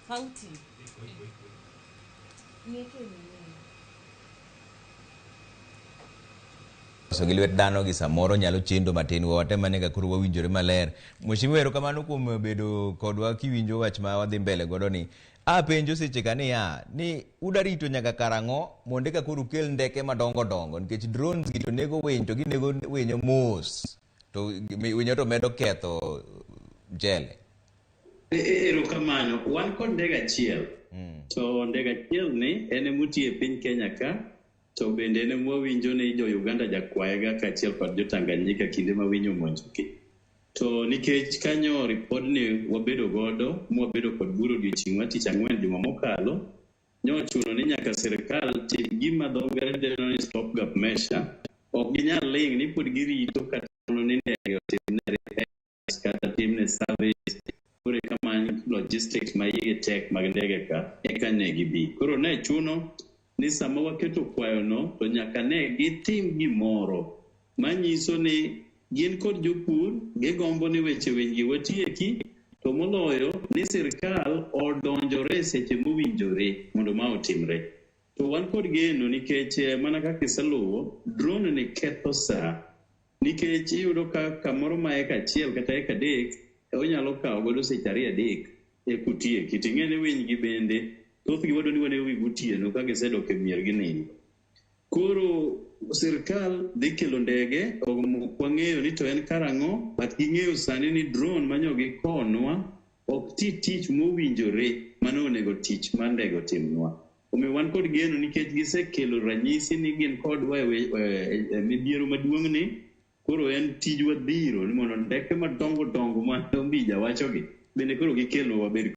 sauti so gi lwet dhano gi samoro nyalo chendo matin wote mane ka koro wawinjore maler. Mheshimiwa erokamano kuom bedo kodwa kiwinjo wach ma wadhi mbele godo ni. Penjo seche ka ni uda rito nyaka karang'o mondo ka koro kel ndeke madongo dongo nikech drones gi to nego winy to ginego winyo mos to winyo to medo ketho mchele. Erokamano, wan kod ndege achiel. To ndege achiel ni ene mutie piny Kenya ka, to bende ene mwawinjo ni jo Uganda jakwayoga kaachiel kod jo Tanzania kinde ma winyo omonjogi. To nikech kanyo ripodni wabedo godo, mwabedo kod buro odiochieng' mar tich ang'wen juma mokalo, nyochuno ni nyaka sirikal gima dho ngere dendo ni stop gap measure. Ok ginyal ling' ni pod girito kata ni ndege otimne repairs kata timne service kore kamano logistics ma yie tek mag ndege ka eka ne gibi. Koro ne chuno ni sama waketo kwayono to nyaka ne gitim gimoro manyiso ni gin kod jopur gigombo ni weche winji watieki, to moloyo ni sirikal odonjore seche mowinjore mondo ma otimre. To wan kod geno nikech mana kaka iseluwo, drone ni ketho saa, nikech iyudo ka kamoro ma eka achiel kata eka adek onyalo kawo godo seche 2-3 e kutieki. Ting'e ni winy gi bende thothgi wado ni wane wi gotieno ka gisedok e mier gi nindo. Koro sirikal dhi kelo ndege, wang'eyo ni to en karang'o, but ging'eyo sani ni drone manyogi konwa ok ti tich mowinjore mano onego tich mar ndege otimnwa. Omiyo wan kod geno nikech gisekelo ranyisi ni gin kodwa e midhiero maduong' ni, koro en tijwa dhiro ni mondo ndeke madongo dongo ma Ombija wachogi bende koro gikelo wabed